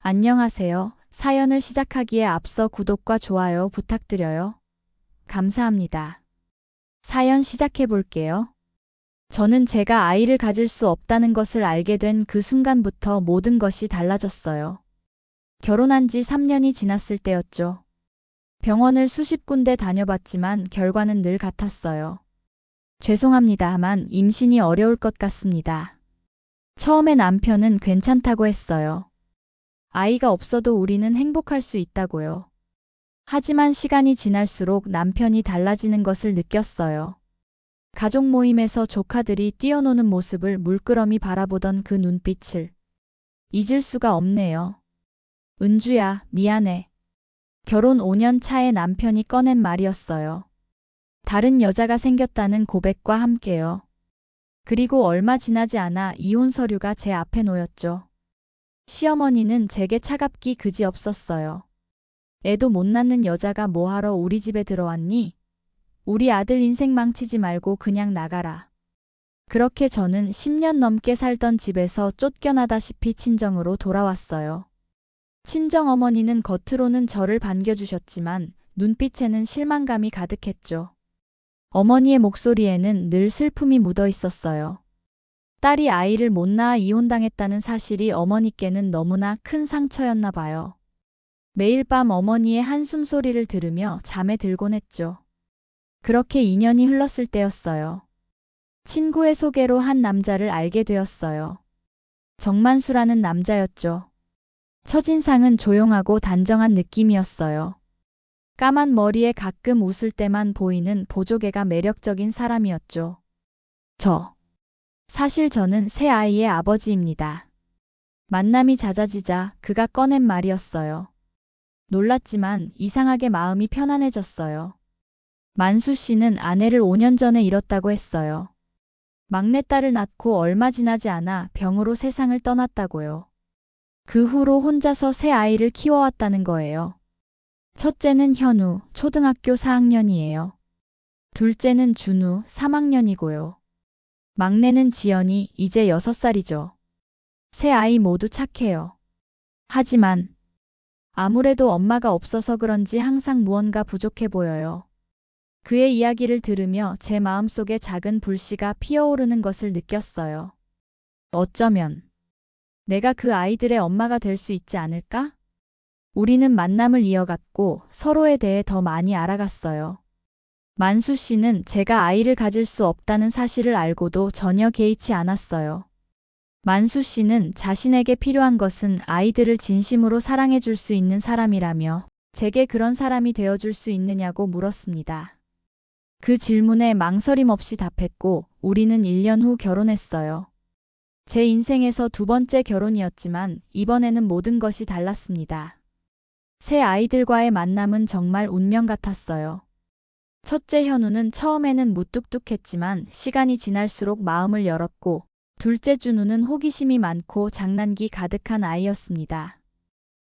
안녕하세요. 사연을 시작하기에 앞서 구독과 좋아요 부탁드려요. 감사합니다. 사연 시작해 볼게요. 저는 제가 아이를 가질 수 없다는 것을 알게 된 그 순간부터 모든 것이 달라졌어요. 결혼한 지 3년이 지났을 때였죠. 병원을 수십 군데 다녀봤지만 결과는 늘 같았어요. 죄송합니다만 임신이 어려울 것 같습니다. 처음에 남편은 괜찮다고 했어요. 아이가 없어도 우리는 행복할 수 있다고요. 하지만 시간이 지날수록 남편이 달라지는 것을 느꼈어요. 가족 모임에서 조카들이 뛰어노는 모습을 물끄러미 바라보던 그 눈빛을 잊을 수가 없네요. 은주야, 미안해. 결혼 5년 차에 남편이 꺼낸 말이었어요. 다른 여자가 생겼다는 고백과 함께요. 그리고 얼마 지나지 않아 이혼 서류가 제 앞에 놓였죠. 시어머니는 제게 차갑기 그지없었어요. 애도 못 낳는 여자가 뭐하러 우리 집에 들어왔니? 우리 아들 인생 망치지 말고 그냥 나가라. 그렇게 저는 10년 넘게 살던 집에서 쫓겨나다시피 친정으로 돌아왔어요. 친정어머니는 겉으로는 저를 반겨주셨지만 눈빛에는 실망감이 가득했죠. 어머니의 목소리에는 늘 슬픔이 묻어 있었어요. 딸이 아이를 못 낳아 이혼당했다는 사실이 어머니께는 너무나 큰 상처였나 봐요. 매일 밤 어머니의 한숨 소리를 들으며 잠에 들곤 했죠. 그렇게 2년이 흘렀을 때였어요. 친구의 소개로 한 남자를 알게 되었어요. 정만수라는 남자였죠. 첫인상은 조용하고 단정한 느낌이었어요. 까만 머리에 가끔 웃을 때만 보이는 보조개가 매력적인 사람이었죠. 사실 저는 새 아이의 아버지입니다. 만남이 잦아지자 그가 꺼낸 말이었어요. 놀랐지만 이상하게 마음이 편안해졌어요. 만수 씨는 아내를 5년 전에 잃었다고 했어요. 막내딸을 낳고 얼마 지나지 않아 병으로 세상을 떠났다고요. 그 후로 혼자서 새 아이를 키워왔다는 거예요. 첫째는 현우, 초등학교 4학년이에요. 둘째는 준우, 3학년이고요. 막내는 지연이, 이제 6살이죠. 세 아이 모두 착해요. 하지만 아무래도 엄마가 없어서 그런지 항상 무언가 부족해 보여요. 그의 이야기를 들으며 제 마음속에 작은 불씨가 피어오르는 것을 느꼈어요. 어쩌면 내가 그 아이들의 엄마가 될 수 있지 않을까? 우리는 만남을 이어갔고 서로에 대해 더 많이 알아갔어요. 만수 씨는 제가 아이를 가질 수 없다는 사실을 알고도 전혀 개의치 않았어요. 만수 씨는 자신에게 필요한 것은 아이들을 진심으로 사랑해 줄 수 있는 사람이라며 제게 그런 사람이 되어줄 수 있느냐고 물었습니다. 그 질문에 망설임 없이 답했고 우리는 1년 후 결혼했어요. 제 인생에서 두 번째 결혼이었지만 이번에는 모든 것이 달랐습니다. 새 아이들과의 만남은 정말 운명 같았어요. 첫째 현우는 처음에는 무뚝뚝했지만 시간이 지날수록 마음을 열었고 둘째 준우는 호기심이 많고 장난기 가득한 아이였습니다.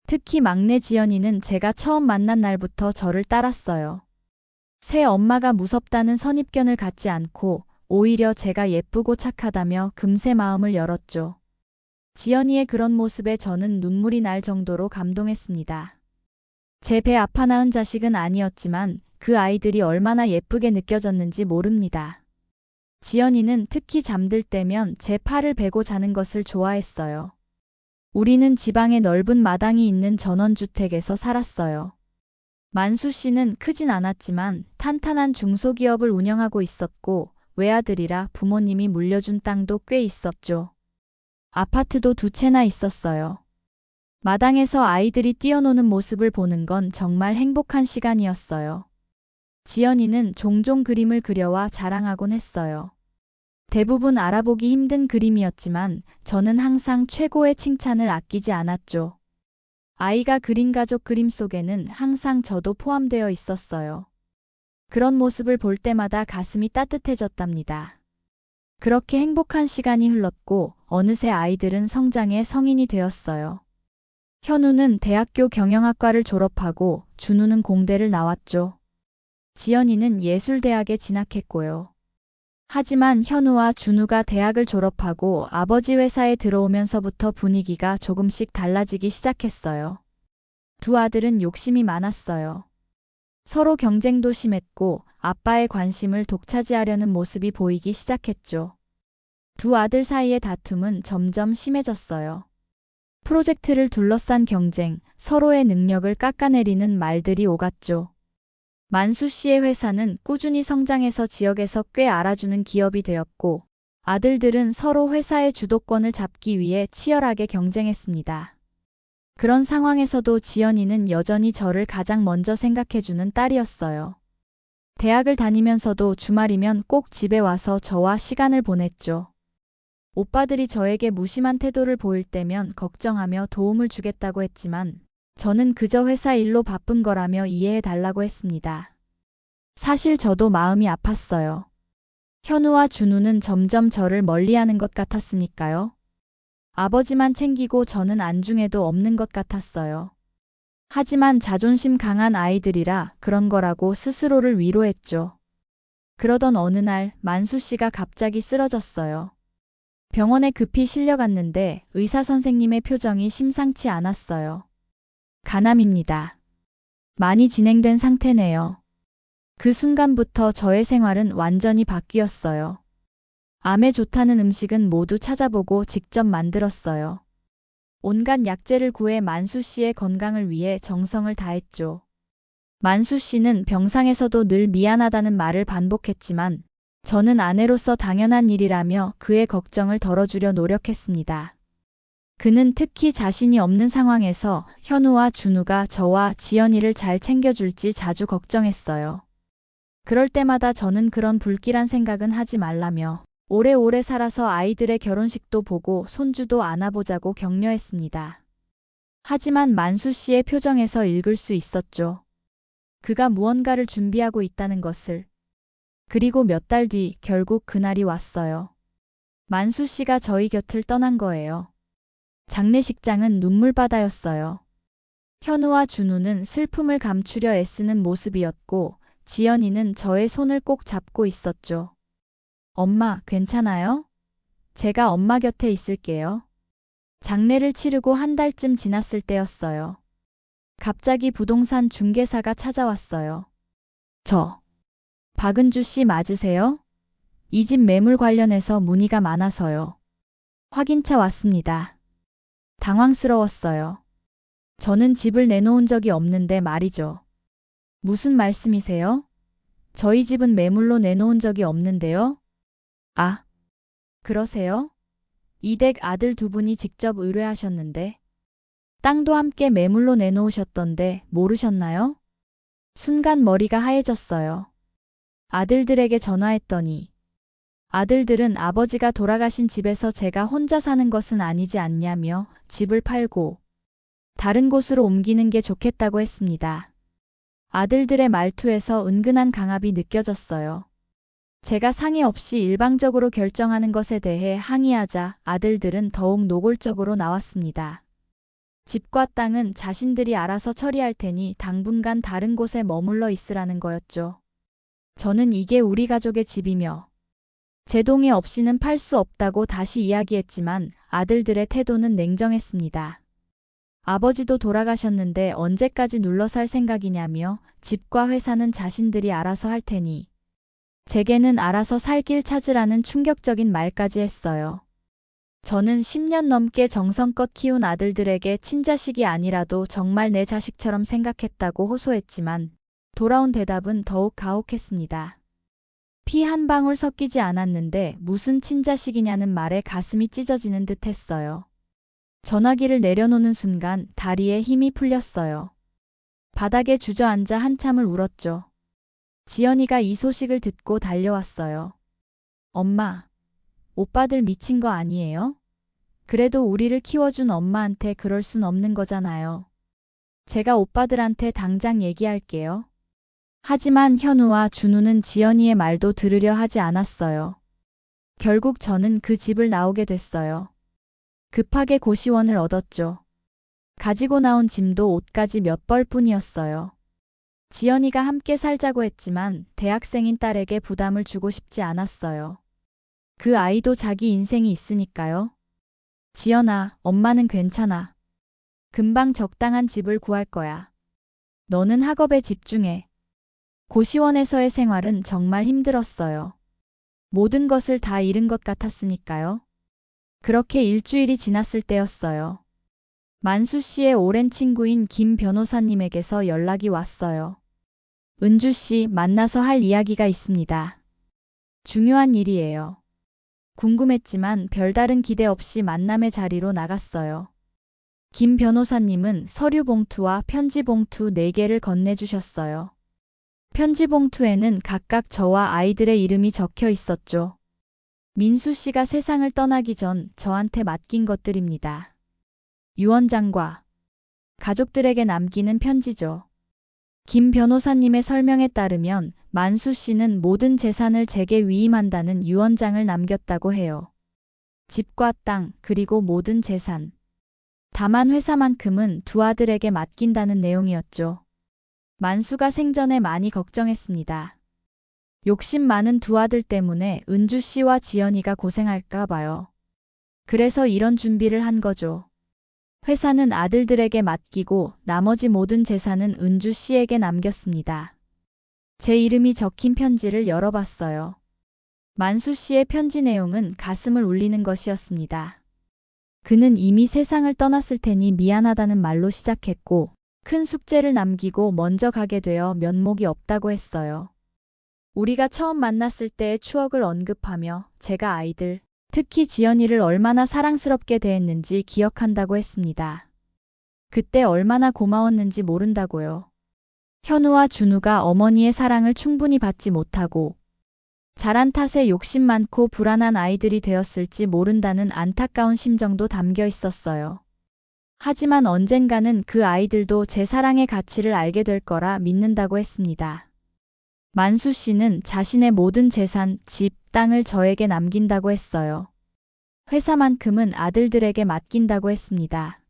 특히 막내 지연이는 제가 처음 만난 날부터 저를 따랐어요. 새 엄마가 무섭다는 선입견을 갖지 않고 오히려 제가 예쁘고 착하다며 금세 마음을 열었죠. 지연이의 그런 모습에 저는 눈물이 날 정도로 감동했습니다. 제 배 아파 낳은 자식은 아니었지만 그 아이들이 얼마나 예쁘게 느껴졌는지 모릅니다. 지연이는 특히 잠들 때면 제 팔을 베고 자는 것을 좋아했어요. 우리는 지방에 넓은 마당이 있는 전원주택에서 살았어요. 만수 씨는 크진 않았지만 탄탄한 중소기업을 운영하고 있었고 외아들이라 부모님이 물려준 땅도 꽤 있었죠. 아파트도 2채나 있었어요. 마당에서 아이들이 뛰어노는 모습을 보는 건 정말 행복한 시간이었어요. 지연이는 종종 그림을 그려와 자랑하곤 했어요. 대부분 알아보기 힘든 그림이었지만 저는 항상 최고의 칭찬을 아끼지 않았죠. 아이가 그린 가족 그림 속에는 항상 저도 포함되어 있었어요. 그런 모습을 볼 때마다 가슴이 따뜻해졌답니다. 그렇게 행복한 시간이 흘렀고 어느새 아이들은 성장해 성인이 되었어요. 현우는 대학교 경영학과를 졸업하고 준우는 공대를 나왔죠. 지연이는 예술대학에 진학했고요. 하지만 현우와 준우가 대학을 졸업하고 아버지 회사에 들어오면서부터 분위기가 조금씩 달라지기 시작했어요. 두 아들은 욕심이 많았어요. 서로 경쟁도 심했고 아빠의 관심을 독차지하려는 모습이 보이기 시작했죠. 두 아들 사이의 다툼은 점점 심해졌어요. 프로젝트를 둘러싼 경쟁, 서로의 능력을 깎아내리는 말들이 오갔죠. 만수 씨의 회사는 꾸준히 성장해서 지역에서 꽤 알아주는 기업이 되었고, 아들들은 서로 회사의 주도권을 잡기 위해 치열하게 경쟁했습니다. 그런 상황에서도 지연이는 여전히 저를 가장 먼저 생각해주는 딸이었어요. 대학을 다니면서도 주말이면 꼭 집에 와서 저와 시간을 보냈죠. 오빠들이 저에게 무심한 태도를 보일 때면 걱정하며 도움을 주겠다고 했지만 저는 그저 회사 일로 바쁜 거라며 이해해 달라고 했습니다. 사실 저도 마음이 아팠어요. 현우와 준우는 점점 저를 멀리하는 것 같았으니까요. 아버지만 챙기고 저는 안중에도 없는 것 같았어요. 하지만 자존심 강한 아이들이라 그런 거라고 스스로를 위로했죠. 그러던 어느 날 만수 씨가 갑자기 쓰러졌어요. 병원에 급히 실려갔는데 의사 선생님의 표정이 심상치 않았어요. 간암입니다. 많이 진행된 상태네요. 그 순간부터 저의 생활은 완전히 바뀌었어요. 암에 좋다는 음식은 모두 찾아보고 직접 만들었어요. 온갖 약재를 구해 만수 씨의 건강을 위해 정성을 다했죠. 만수 씨는 병상에서도 늘 미안하다는 말을 반복했지만 저는 아내로서 당연한 일이라며 그의 걱정을 덜어주려 노력했습니다. 그는 특히 자신이 없는 상황에서 현우와 준우가 저와 지연이를 잘 챙겨줄지 자주 걱정했어요. 그럴 때마다 저는 그런 불길한 생각은 하지 말라며 오래오래 살아서 아이들의 결혼식도 보고 손주도 안아보자고 격려했습니다. 하지만 만수 씨의 표정에서 읽을 수 있었죠. 그가 무언가를 준비하고 있다는 것을. 그리고 몇 달 뒤 결국 그날이 왔어요. 만수 씨가 저희 곁을 떠난 거예요. 장례식장은 눈물바다였어요. 현우와 준우는 슬픔을 감추려 애쓰는 모습이었고 지연이는 저의 손을 꼭 잡고 있었죠. 엄마, 괜찮아요? 제가 엄마 곁에 있을게요. 장례를 치르고 한 달쯤 지났을 때였어요. 갑자기 부동산 중개사가 찾아왔어요. 박은주 씨 맞으세요? 이 집 매물 관련해서 문의가 많아서요. 확인차 왔습니다. 당황스러웠어요. 저는 집을 내놓은 적이 없는데 말이죠. 무슨 말씀이세요? 저희 집은 매물로 내놓은 적이 없는데요? 아, 그러세요? 이 댁 아들 두 분이 직접 의뢰하셨는데 땅도 함께 매물로 내놓으셨던데 모르셨나요? 순간 머리가 하얘졌어요. 아들들에게 전화했더니 아들들은 아버지가 돌아가신 집에서 제가 혼자 사는 것은 아니지 않냐며 집을 팔고 다른 곳으로 옮기는 게 좋겠다고 했습니다. 아들들의 말투에서 은근한 강압이 느껴졌어요. 제가 상의 없이 일방적으로 결정하는 것에 대해 항의하자 아들들은 더욱 노골적으로 나왔습니다. 집과 땅은 자신들이 알아서 처리할 테니 당분간 다른 곳에 머물러 있으라는 거였죠. 저는 이게 우리 가족의 집이며 제 동의 없이는 팔 수 없다고 다시 이야기했지만 아들들의 태도는 냉정했습니다. 아버지도 돌아가셨는데 언제까지 눌러 살 생각이냐며 집과 회사는 자신들이 알아서 할 테니 제게는 알아서 살 길 찾으라는 충격적인 말까지 했어요. 저는 10년 넘게 정성껏 키운 아들들에게 친자식이 아니라도 정말 내 자식처럼 생각했다고 호소했지만 돌아온 대답은 더욱 가혹했습니다. 피 한 방울 섞이지 않았는데 무슨 친자식이냐는 말에 가슴이 찢어지는 듯 했어요. 전화기를 내려놓는 순간 다리에 힘이 풀렸어요. 바닥에 주저앉아 한참을 울었죠. 지연이가 이 소식을 듣고 달려왔어요. 엄마, 오빠들 미친 거 아니에요? 그래도 우리를 키워준 엄마한테 그럴 순 없는 거잖아요. 제가 오빠들한테 당장 얘기할게요. 하지만 현우와 준우는 지연이의 말도 들으려 하지 않았어요. 결국 저는 그 집을 나오게 됐어요. 급하게 고시원을 얻었죠. 가지고 나온 짐도 옷까지 몇 벌뿐이었어요. 지연이가 함께 살자고 했지만 대학생인 딸에게 부담을 주고 싶지 않았어요. 그 아이도 자기 인생이 있으니까요. 지연아, 엄마는 괜찮아. 금방 적당한 집을 구할 거야. 너는 학업에 집중해. 고시원에서의 생활은 정말 힘들었어요. 모든 것을 다 잃은 것 같았으니까요. 그렇게 일주일이 지났을 때였어요. 만수 씨의 오랜 친구인 김 변호사님에게서 연락이 왔어요. 은주 씨, 만나서 할 이야기가 있습니다. 중요한 일이에요. 궁금했지만 별다른 기대 없이 만남의 자리로 나갔어요. 김 변호사님은 서류 봉투와 편지 봉투 4개를 건네주셨어요. 편지 봉투에는 각각 저와 아이들의 이름이 적혀 있었죠. 민수 씨가 세상을 떠나기 전 저한테 맡긴 것들입니다. 유언장과 가족들에게 남기는 편지죠. 김 변호사님의 설명에 따르면 만수 씨는 모든 재산을 제게 위임한다는 유언장을 남겼다고 해요. 집과 땅, 그리고 모든 재산. 다만 회사만큼은 두 아들에게 맡긴다는 내용이었죠. 만수가 생전에 많이 걱정했습니다. 욕심 많은 두 아들 때문에 은주 씨와 지연이가 고생할까 봐요. 그래서 이런 준비를 한 거죠. 회사는 아들들에게 맡기고 나머지 모든 재산은 은주 씨에게 남겼습니다. 제 이름이 적힌 편지를 열어봤어요. 만수 씨의 편지 내용은 가슴을 울리는 것이었습니다. 그는 이미 세상을 떠났을 테니 미안하다는 말로 시작했고 큰 숙제를 남기고 먼저 가게 되어 면목이 없다고 했어요. 우리가 처음 만났을 때의 추억을 언급하며 제가 아이들, 특히 지연이를 얼마나 사랑스럽게 대했는지 기억한다고 했습니다. 그때 얼마나 고마웠는지 모른다고요. 현우와 준우가 어머니의 사랑을 충분히 받지 못하고 자란 탓에 욕심 많고 불안한 아이들이 되었을지 모른다는 안타까운 심정도 담겨 있었어요. 하지만 언젠가는 그 아이들도 제 사랑의 가치를 알게 될 거라 믿는다고 했습니다. 만수 씨는 자신의 모든 재산, 집, 땅을 저에게 남긴다고 했어요. 회사만큼은 아들들에게 맡긴다고 했습니다.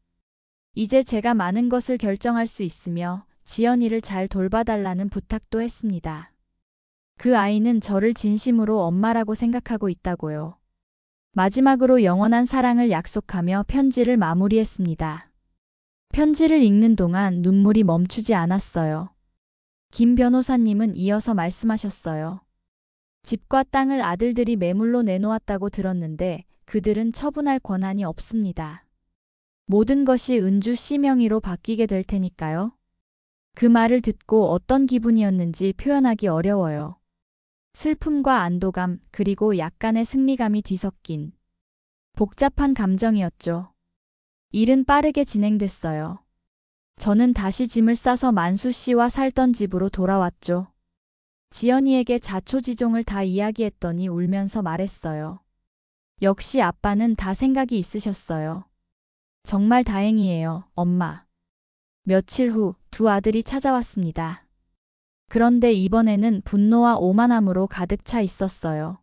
이제 제가 많은 것을 결정할 수 있으며 지연이를 잘 돌봐달라는 부탁도 했습니다. 그 아이는 저를 진심으로 엄마라고 생각하고 있다고요. 마지막으로 영원한 사랑을 약속하며 편지를 마무리했습니다. 편지를 읽는 동안 눈물이 멈추지 않았어요. 김 변호사님은 이어서 말씀하셨어요. 집과 땅을 아들들이 매물로 내놓았다고 들었는데 그들은 처분할 권한이 없습니다. 모든 것이 은주 씨 명의로 바뀌게 될 테니까요. 그 말을 듣고 어떤 기분이었는지 표현하기 어려워요. 슬픔과 안도감, 그리고 약간의 승리감이 뒤섞인 복잡한 감정이었죠. 일은 빠르게 진행됐어요. 저는 다시 짐을 싸서 만수 씨와 살던 집으로 돌아왔죠. 지연이에게 자초지종을 다 이야기했더니 울면서 말했어요. 역시 아빠는 다 생각이 있으셨어요. 정말 다행이에요, 엄마. 며칠 후 두 아들이 찾아왔습니다. 그런데 이번에는 분노와 오만함으로 가득 차 있었어요.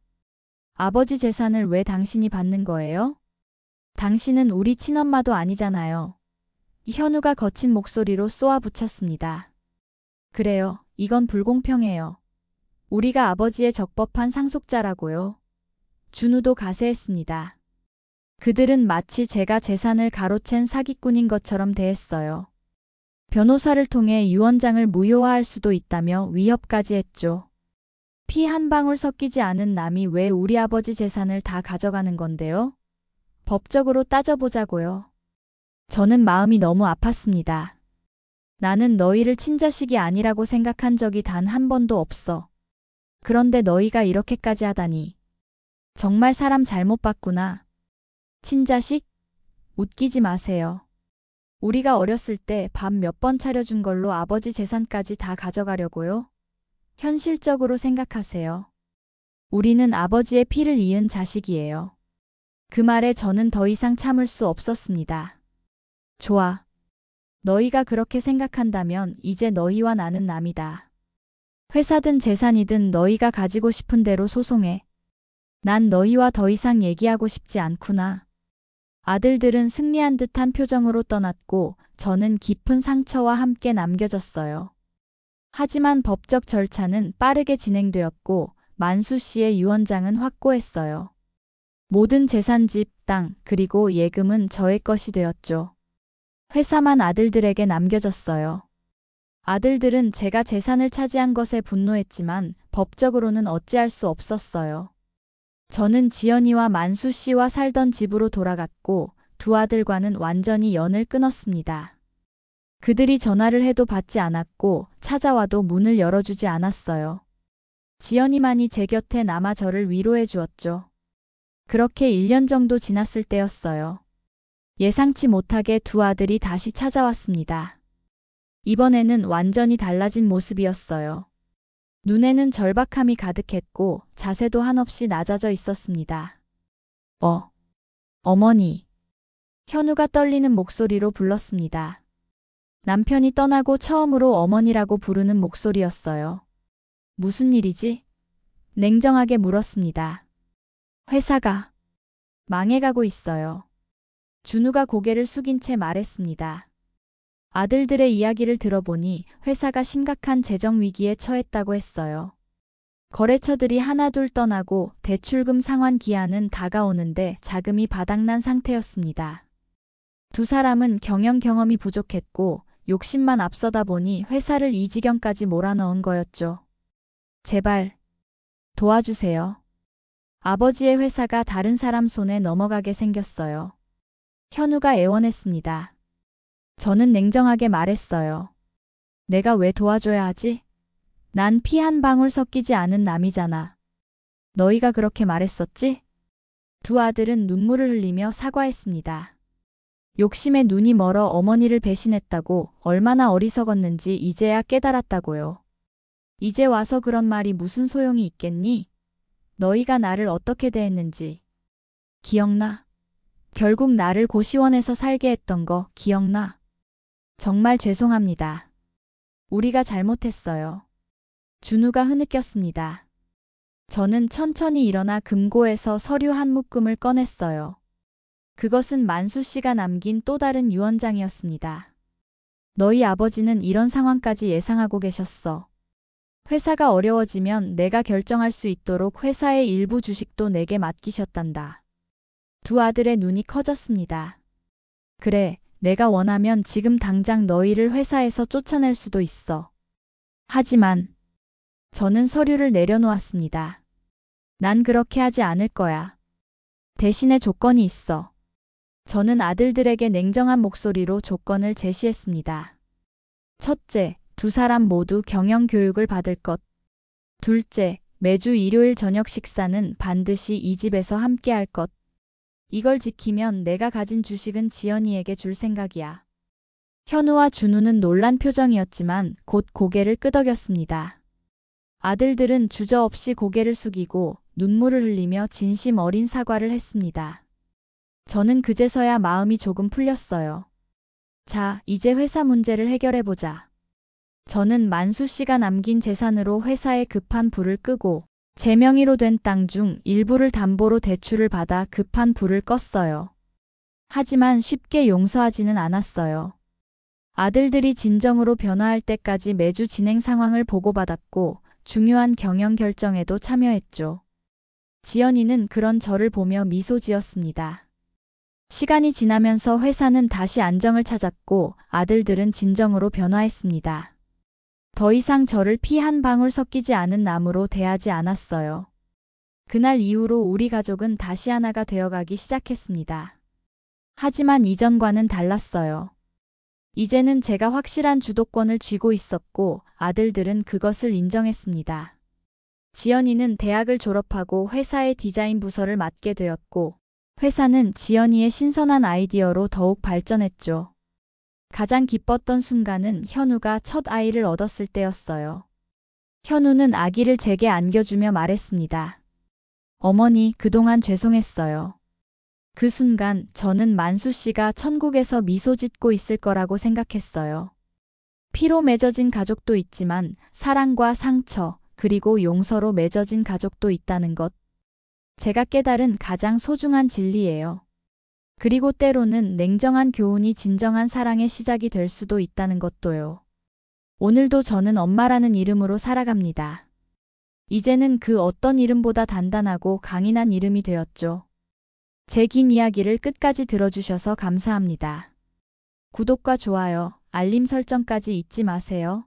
아버지 재산을 왜 당신이 받는 거예요? 당신은 우리 친엄마도 아니잖아요. 현우가 거친 목소리로 쏘아붙였습니다. 그래요, 이건 불공평해요. 우리가 아버지의 적법한 상속자라고요. 준우도 가세했습니다. 그들은 마치 제가 재산을 가로챈 사기꾼인 것처럼 대했어요. 변호사를 통해 유언장을 무효화할 수도 있다며 위협까지 했죠. 피 한 방울 섞이지 않은 남이 왜 우리 아버지 재산을 다 가져가는 건데요? 법적으로 따져보자고요. 저는 마음이 너무 아팠습니다. 나는 너희를 친자식이 아니라고 생각한 적이 단 한 번도 없어. 그런데 너희가 이렇게까지 하다니. 정말 사람 잘못 봤구나. 친자식? 웃기지 마세요. 우리가 어렸을 때 밥 몇 번 차려준 걸로 아버지 재산까지 다 가져가려고요? 현실적으로 생각하세요. 우리는 아버지의 피를 이은 자식이에요. 그 말에 저는 더 이상 참을 수 없었습니다. 좋아. 너희가 그렇게 생각한다면 이제 너희와 나는 남이다. 회사든 재산이든 너희가 가지고 싶은 대로 소송해. 난 너희와 더 이상 얘기하고 싶지 않구나. 아들들은 승리한 듯한 표정으로 떠났고 저는 깊은 상처와 함께 남겨졌어요. 하지만 법적 절차는 빠르게 진행되었고 만수 씨의 유언장은 확고했어요. 모든 재산, 집, 땅, 그리고 예금은 저의 것이 되었죠. 회사만 아들들에게 남겨졌어요. 아들들은 제가 재산을 차지한 것에 분노했지만 법적으로는 어찌할 수 없었어요. 저는 지연이와 만수 씨와 살던 집으로 돌아갔고 두 아들과는 완전히 연을 끊었습니다. 그들이 전화를 해도 받지 않았고 찾아와도 문을 열어주지 않았어요. 지연이만이 제 곁에 남아 저를 위로해 주었죠. 그렇게 1년 정도 지났을 때였어요. 예상치 못하게 두 아들이 다시 찾아왔습니다. 이번에는 완전히 달라진 모습이었어요. 눈에는 절박함이 가득했고 자세도 한없이 낮아져 있었습니다. 어머니. 현우가 떨리는 목소리로 불렀습니다. 남편이 떠나고 처음으로 어머니라고 부르는 목소리였어요. 무슨 일이지? 냉정하게 물었습니다. 회사가 망해가고 있어요. 준우가 고개를 숙인 채 말했습니다. 아들들의 이야기를 들어보니 회사가 심각한 재정 위기에 처했다고 했어요. 거래처들이 하나둘 떠나고 대출금 상환 기한은 다가오는데 자금이 바닥난 상태였습니다. 두 사람은 경영 경험이 부족했고 욕심만 앞서다 보니 회사를 이 지경까지 몰아넣은 거였죠. 제발 도와주세요. 아버지의 회사가 다른 사람 손에 넘어가게 생겼어요. 현우가 애원했습니다. 저는 냉정하게 말했어요. 내가 왜 도와줘야 하지? 난 피 한 방울 섞이지 않은 남이잖아. 너희가 그렇게 말했었지? 두 아들은 눈물을 흘리며 사과했습니다. 욕심에 눈이 멀어 어머니를 배신했다고 얼마나 어리석었는지 이제야 깨달았다고요. 이제 와서 그런 말이 무슨 소용이 있겠니? 너희가 나를 어떻게 대했는지 기억나? 결국 나를 고시원에서 살게 했던 거 기억나? 정말 죄송합니다. 우리가 잘못했어요. 준우가 흐느꼈습니다. 저는 천천히 일어나 금고에서 서류 한 묶음을 꺼냈어요. 그것은 만수 씨가 남긴 또 다른 유언장이었습니다. 너희 아버지는 이런 상황까지 예상하고 계셨어. 회사가 어려워지면 내가 결정할 수 있도록 회사의 일부 주식도 내게 맡기셨단다. 두 아들의 눈이 커졌습니다. 그래, 내가 원하면 지금 당장 너희를 회사에서 쫓아낼 수도 있어. 하지만 저는 서류를 내려놓았습니다. 난 그렇게 하지 않을 거야. 대신에 조건이 있어. 저는 아들들에게 냉정한 목소리로 조건을 제시했습니다. 첫째, 두 사람 모두 경영 교육을 받을 것. 둘째, 매주 일요일 저녁 식사는 반드시 이 집에서 함께 할 것. 이걸 지키면 내가 가진 주식은 지연이에게 줄 생각이야. 현우와 준우는 놀란 표정이었지만 곧 고개를 끄덕였습니다. 아들들은 주저없이 고개를 숙이고 눈물을 흘리며 진심 어린 사과를 했습니다. 저는 그제서야 마음이 조금 풀렸어요. 자, 이제 회사 문제를 해결해보자. 저는 만수 씨가 남긴 재산으로 회사에 급한 불을 끄고 제 명의로 된 땅 중 일부를 담보로 대출을 받아 급한 불을 껐어요. 하지만 쉽게 용서하지는 않았어요. 아들들이 진정으로 변화할 때까지 매주 진행 상황을 보고받았고 중요한 경영 결정에도 참여했죠. 지연이는 그런 저를 보며 미소 지었습니다. 시간이 지나면서 회사는 다시 안정을 찾았고 아들들은 진정으로 변화했습니다. 더 이상 저를 피 한 방울 섞이지 않은 남으로 대하지 않았어요. 그날 이후로 우리 가족은 다시 하나가 되어가기 시작했습니다. 하지만 이전과는 달랐어요. 이제는 제가 확실한 주도권을 쥐고 있었고 아들들은 그것을 인정했습니다. 지연이는 대학을 졸업하고 회사의 디자인 부서를 맡게 되었고 회사는 지연이의 신선한 아이디어로 더욱 발전했죠. 가장 기뻤던 순간은 현우가 첫 아이를 얻었을 때였어요. 현우는 아기를 제게 안겨주며 말했습니다. 어머니, 그동안 죄송했어요. 그 순간 저는 만수 씨가 천국에서 미소 짓고 있을 거라고 생각했어요. 피로 맺어진 가족도 있지만 사랑과 상처, 그리고 용서로 맺어진 가족도 있다는 것. 제가 깨달은 가장 소중한 진리예요. 그리고 때로는 냉정한 교훈이 진정한 사랑의 시작이 될 수도 있다는 것도요. 오늘도 저는 엄마라는 이름으로 살아갑니다. 이제는 그 어떤 이름보다 단단하고 강인한 이름이 되었죠. 제 긴 이야기를 끝까지 들어주셔서 감사합니다. 구독과 좋아요, 알림 설정까지 잊지 마세요.